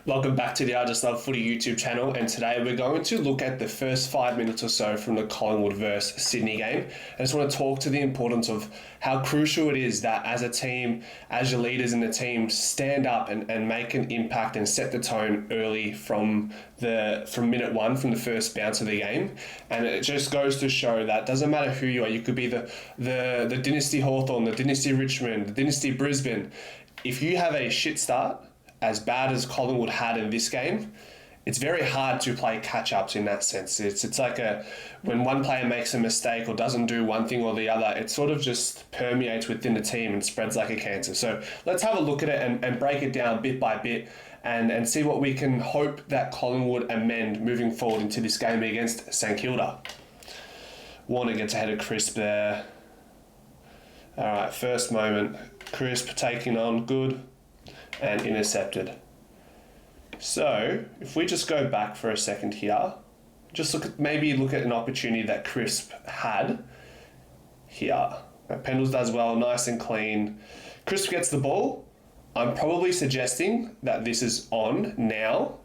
Welcome back to the I Just Love Footy YouTube channel, and today we're going to look at the first 5 minutes or so from the Collingwood vs Sydney game. I just want to talk to the importance of how crucial it is that as a team, as your leaders in the team, stand up and make an impact and set the tone early from minute one, from the first bounce of the game. And it just goes to show that it doesn't matter who you are. You could be the Dynasty Hawthorn, the Dynasty Richmond, the Dynasty Brisbane. If you have a shit start, as bad as Collingwood had in this game, it's very hard to play catch-ups in that sense. It's like when one player makes a mistake or doesn't do one thing or the other, it sort of just permeates within the team and spreads like a cancer. So let's have a look at it and break it down bit by bit and see what we can hope that Collingwood amend moving forward into this game against St Kilda. Warner gets ahead of Crisp there. All right, first moment. Crisp taking on, good. And intercepted. So if we just go back for a second here, just look at an opportunity that Crisp had here. Pendles does well, nice and clean. Crisp gets the ball. I'm probably suggesting that this is on now.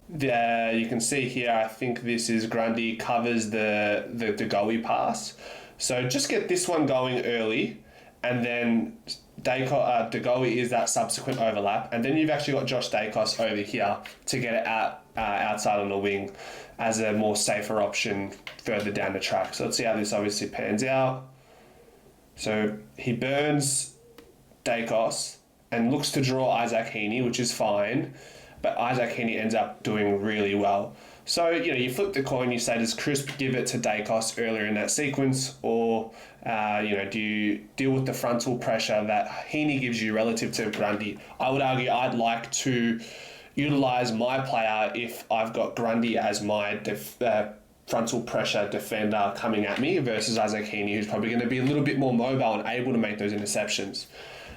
You can see here, I think this is Grundy covers the goalie pass. So just get this one going early, and then Degoe is that subsequent overlap, and then you've actually got Josh Dacos over here to get it out outside on the wing as a more safer option further down the track. So let's see how this obviously pans out. So he burns Dacos and looks to draw Isaac Heaney, which is fine, but Isaac Heaney ends up doing really well. So, you flip the coin, you say, does Crisp give it to Dacos earlier in that sequence, or, do you deal with the frontal pressure that Heaney gives you relative to Grundy? I would argue I'd like to utilise my player if I've got Grundy as my frontal pressure defender coming at me versus Isaac Heaney, who's probably going to be a little bit more mobile and able to make those interceptions.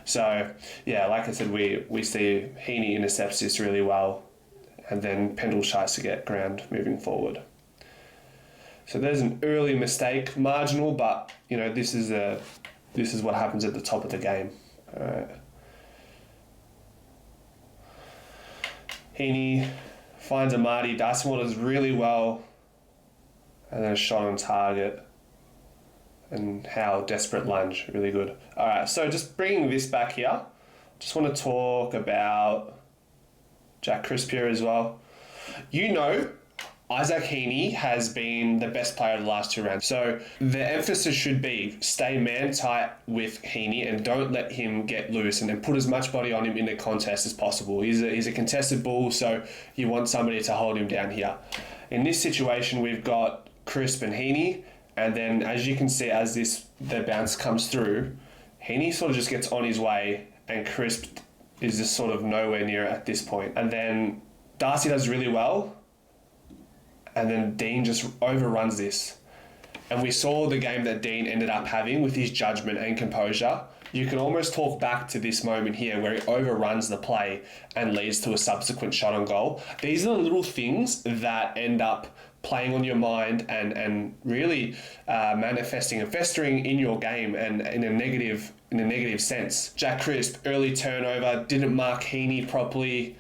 So, yeah, like I said, we see Heaney intercepts this really well, and then Pendle tries to get ground moving forward. So there's an early mistake, marginal, but this is what happens at the top of the game. All right. Heaney finds Amadi. Dyson Waters really well, and then a shot on target. And how desperate lunge, really good. All right, so just bringing this back here, just want to talk about Jack Crisp here as well. Isaac Heaney has been the best player of the last 2 rounds. So the emphasis should be stay man tight with Heaney and don't let him get loose, and then put as much body on him in the contest as possible. He's a contested bull, so you want somebody to hold him down here. In this situation, we've got Crisp and Heaney, and then as you can see, as the bounce comes through, Heaney sort of just gets on his way, and Crisp is just sort of nowhere near at this point. And then Darcy does really well, and then Dean just overruns this. And we saw the game that Dean ended up having with his judgment and composure. You can almost talk back to this moment here where he overruns the play and leads to a subsequent shot on goal. These are the little things that end up playing on your mind and really manifesting and festering in your game, and in a negative sense. Jack Crisp, early turnover, didn't mark Heaney properly.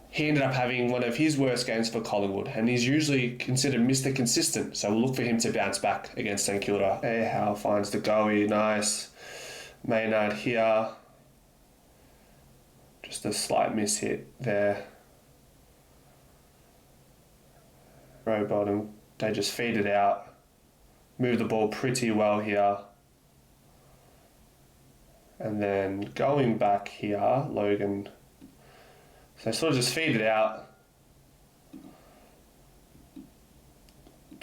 He ended up having one of his worst games for Collingwood, and he's usually considered Mr. Consistent, so we'll look for him to bounce back against St Kilda. Howe finds the goalie, nice. Maynard here. Just a slight miss hit there. Row bottom, they just feed it out. Move the ball pretty well here. And then going back here, Logan. So sort of just feed it out.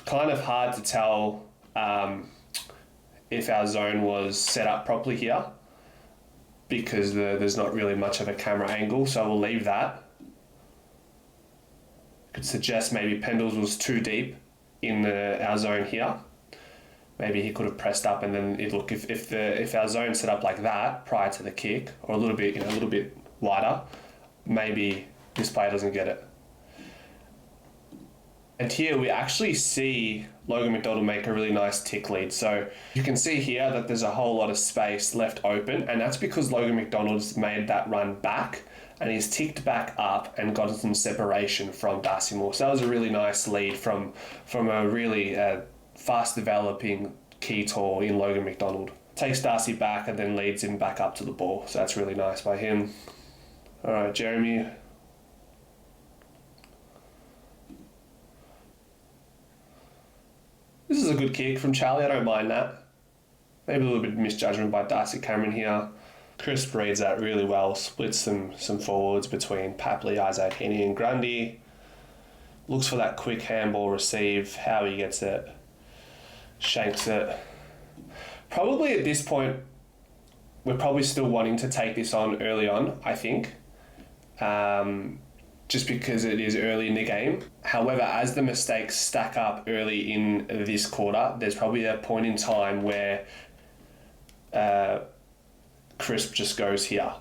Kind of hard to tell if our zone was set up properly here, because there's not really much of a camera angle, so we'll leave that. Could suggest maybe Pendles was too deep in our zone here. Maybe he could have pressed up, and then if our zone set up like that prior to the kick, or a little bit wider, maybe this player doesn't get it. And here we actually see Logan McDonald make a really nice tick lead. So you can see here that there's a whole lot of space left open, and that's because Logan McDonald's made that run back and he's ticked back up and gotten some separation from Darcy Moore. So that was a really nice lead from a really fast developing key tall in Logan McDonald. Takes Darcy back and then leads him back up to the ball. So that's really nice by him. All right, Jeremy. This is a good kick from Charlie. I don't mind that. Maybe a little bit of misjudgment by Darcy Cameron here. Crisp reads that really well. Splits some forwards between Papley, Isaac Heaney and Grundy. Looks for that quick handball receive. How he gets it. Shanks it. Probably at this point, we're probably still wanting to take this on early on, I think. Just because it is early in the game. However, as the mistakes stack up early in this quarter, there's probably a point in time where Crisp just goes here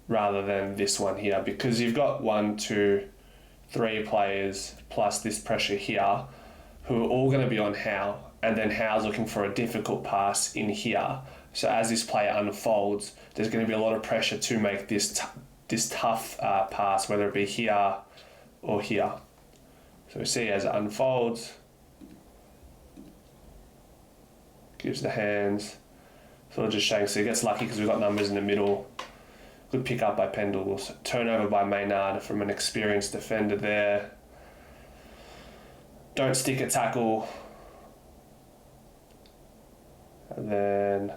rather than this one here, because you've got 1, 2, 3 players plus this pressure here who are all going to be on Howe, and then Howe's looking for a difficult pass in here. So as this play unfolds, there's going to be a lot of pressure to make this tough pass, whether it be here or here. So we see as it unfolds, gives the hands, sort of just shanks. So he gets lucky because we've got numbers in the middle. Good pick up by Pendles. Turnover by Maynard from an experienced defender there. Don't stick a tackle. And then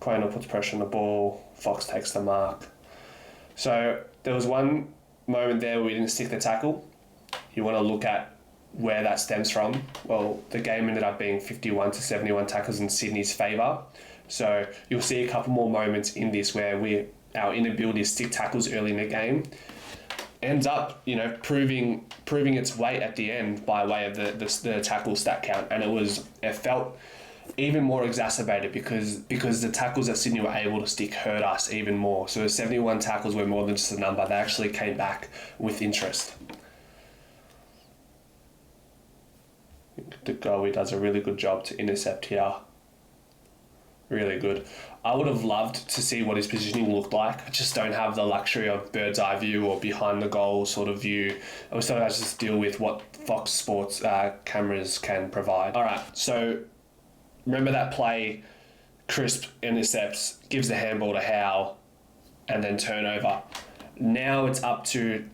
Quaynor puts pressure on the ball. Fox takes the mark. So there was one moment there where we didn't stick the tackle. You want to look at where that stems from. Well, the game ended up being 51 to 71 tackles in Sydney's favour. So you'll see a couple more moments in this where our inability to stick tackles early in the game ends up, proving its weight at the end by way of the tackle stat count. And it felt even more exacerbated because the tackles that Sydney were able to stick hurt us even more. So 71 tackles were more than just a number. They actually came back with interest. The goalie does a really good job to intercept here. Really good. I would have loved to see what his positioning looked like. I just don't have the luxury of bird's eye view or behind the goal sort of view. I was sort of just deal with what Fox Sports cameras can provide. All right, so remember that play, Crisp intercepts, gives the handball to Howe, and then turnover. Now it's up to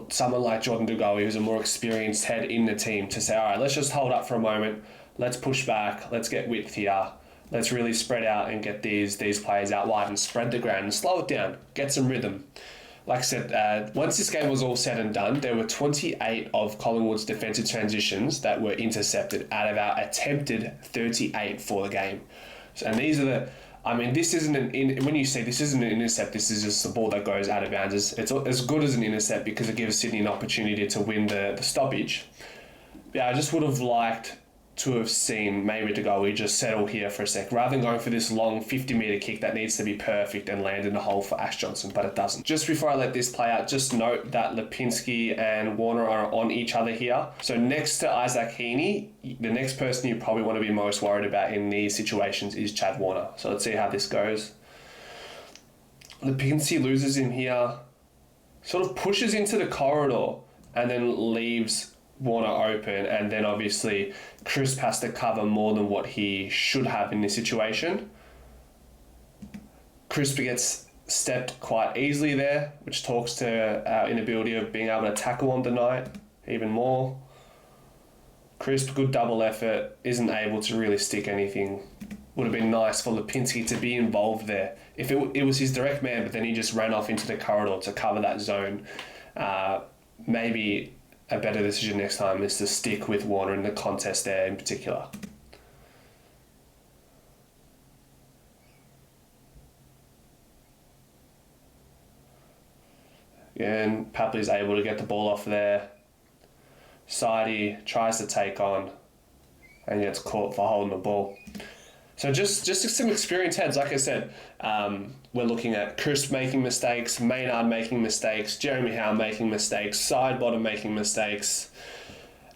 someone like Jordan Dugowie, who's a more experienced head in the team, to say, all right, let's just hold up for a moment. Let's push back. Let's get width here. Let's really spread out and get these players out wide and spread the ground and slow it down. Get some rhythm. Like I said, once this game was all said and done, there were 28 of Collingwood's defensive transitions that were intercepted out of our attempted 38 for the game. And these are this isn't when you say this isn't an intercept, this is just the ball that goes out of bounds. It's as good as an intercept because it gives Sydney an opportunity to win the stoppage. Yeah, I just would have liked to have seen maybe to go, we just settle here for a sec, rather than going for this long 50-metre kick that needs to be perfect and land in the hole for Ash Johnson, but it doesn't. Just before I let this play out, just note that Lipinski and Warner are on each other here. So next to Isaac Heaney, the next person you probably want to be most worried about in these situations is Chad Warner. So let's see how this goes. Lipinski loses him here, sort of pushes into the corridor and then leaves Warner open, and then obviously Crisp has to cover more than what he should have in this situation. Crisp gets stepped quite easily there, which talks to our inability of being able to tackle on the night even more. Crisp, good double effort, isn't able to really stick anything. Would have been nice for Lipinski to be involved there. If it was his direct man, but then he just ran off into the corridor to cover that zone, maybe a better decision next time is to stick with Warner in the contest there in particular. And Papley's able to get the ball off there. Sidey tries to take on and gets caught for holding the ball. So just some experienced heads. Like I said, we're looking at Crisp making mistakes, Maynard making mistakes, Jeremy Howe making mistakes, Sidebottom making mistakes.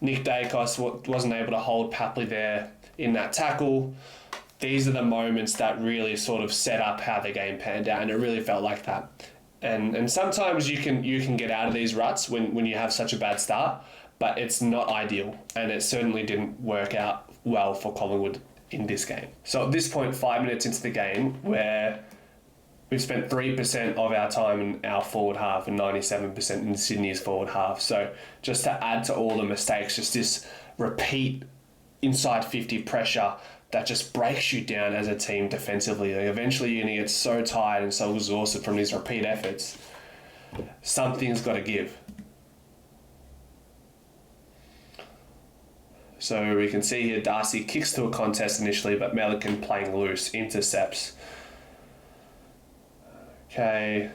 Nick Dacos wasn't able to hold Papley there in that tackle. These are the moments that really sort of set up how the game panned out, and it really felt like that. And sometimes you can get out of these ruts when you have such a bad start, but it's not ideal, and it certainly didn't work out well for Collingwood in this game. So at this point, 5 minutes into the game, where we've spent 3% of our time in our forward half and 97% in Sydney's forward half. So just to add to all the mistakes, just this repeat inside 50 pressure that just breaks you down as a team defensively. Like eventually you're going to get so tired and so exhausted from these repeat efforts. Something's got to give. So we can see here Darcy kicks to a contest initially, but Melican playing loose, intercepts. Okay.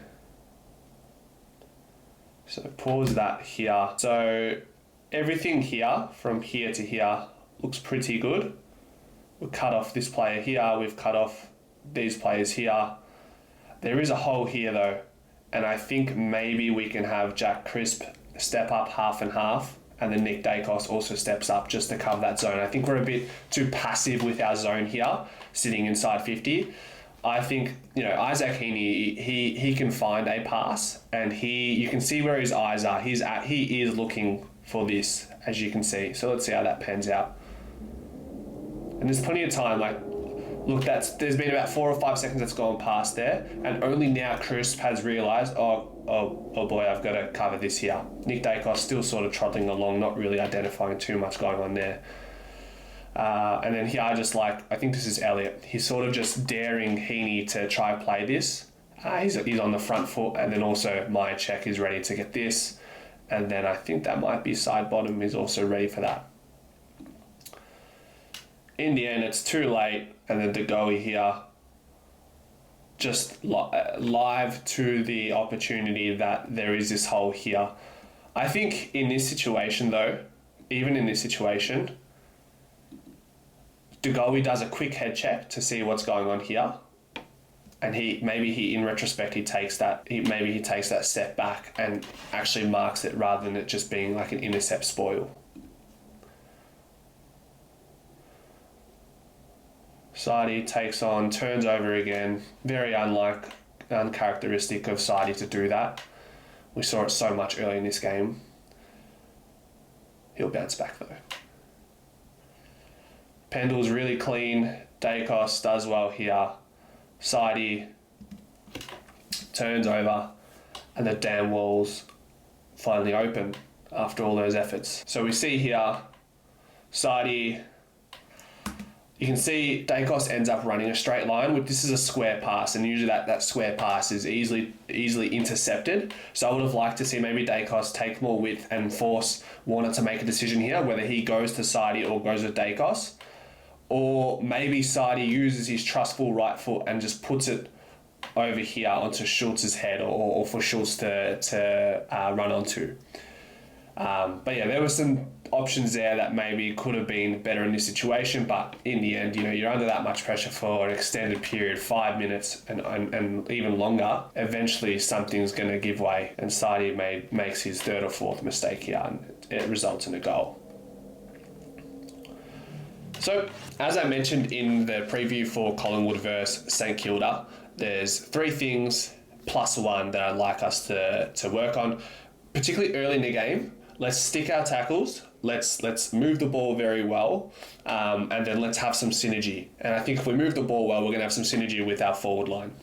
So pause that here. So everything here, from here to here, looks pretty good. We've cut off this player here, we've cut off these players here. There is a hole here though, and I think maybe we can have Jack Crisp step up half and half, and then Nick Dacos also steps up just to cover that zone. I think we're a bit too passive with our zone here, sitting inside 50. I think, Isaac Heaney, he can find a pass, and you can see where his eyes are. He is looking for this, as you can see. So let's see how that pans out. And there's plenty of time, there's been about 4 or 5 seconds that's gone past there, and only now Crisp has realised, oh boy, I've got to cover this here. Nick Dacos still sort of trotting along, not really identifying too much going on there. And then here I think this is Elliott. He's sort of just daring Heaney to try play this. He's on the front foot, and then also Myercheck is ready to get this. And then I think that might be side bottom is also ready for that. In the end, it's too late, and then DeGoey here just live to the opportunity that there is this hole here. I think in this situation though, even in this situation, DeGoey does a quick head check to see what's going on here, and in retrospect he takes that step back and actually marks it rather than it just being like an intercept spoil. Sadie takes on, turns over again. Very uncharacteristic of Sadie to do that. We saw it so much early in this game. He'll bounce back though. Pendle's really clean. Dacos does well here. Sadie turns over, and the damn walls finally open after all those efforts. So we see here, Sadie. You can see Dacos ends up running a straight line. This is a square pass, and usually that square pass is easily intercepted. So I would have liked to see maybe Dacos take more width and force Warner to make a decision here, whether he goes to Sadie or goes with Dacos. Or maybe Sadie uses his trustful right foot and just puts it over here onto Schultz's head, or for Schultz to run onto. But yeah, there were some options there that maybe could have been better in this situation, but in the end, you're under that much pressure for an extended period, 5 minutes and even longer. Eventually something's going to give way, and Sadie makes his 3rd or 4th mistake here, and it results in a goal. So, as I mentioned in the preview for Collingwood versus St Kilda, there's 3 things plus 1 that I'd like us to work on, particularly early in the game. Let's stick our tackles. Let's move the ball very well, and then let's have some synergy. And I think if we move the ball well, we're going to have some synergy with our forward line.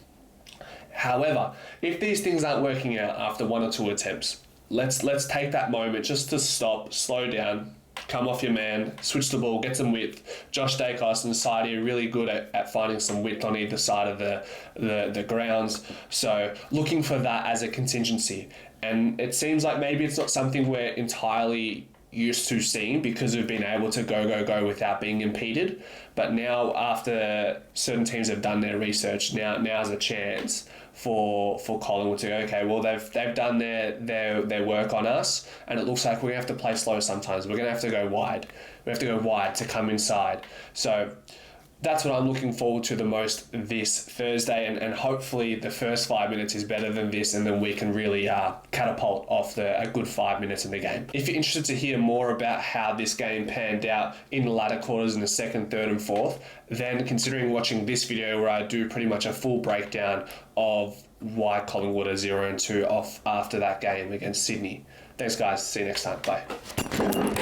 However, if these things aren't working out after 1 or 2 attempts, let's take that moment just to stop, slow down, come off your man, switch the ball, get some width. Josh Dacos and Sadie are really good at finding some width on either side of the grounds. So looking for that as a contingency. And it seems like maybe it's not something we're entirely used to seeing because we've been able to go without being impeded. But now, after certain teams have done their research, now's a chance for Collingwood to go, okay, well, they've done their work on us, and it looks like we're going to have to play slow sometimes. We're going to have to go wide. We have to go wide to come inside. So that's what I'm looking forward to the most this Thursday, and hopefully the first 5 minutes is better than this, and then we can really catapult off a good 5 minutes in the game. If you're interested to hear more about how this game panned out in the latter quarters in the second, third and fourth, then considering watching this video where I do pretty much a full breakdown of why Collingwood are 0-2 off after that game against Sydney. Thanks guys, see you next time, bye.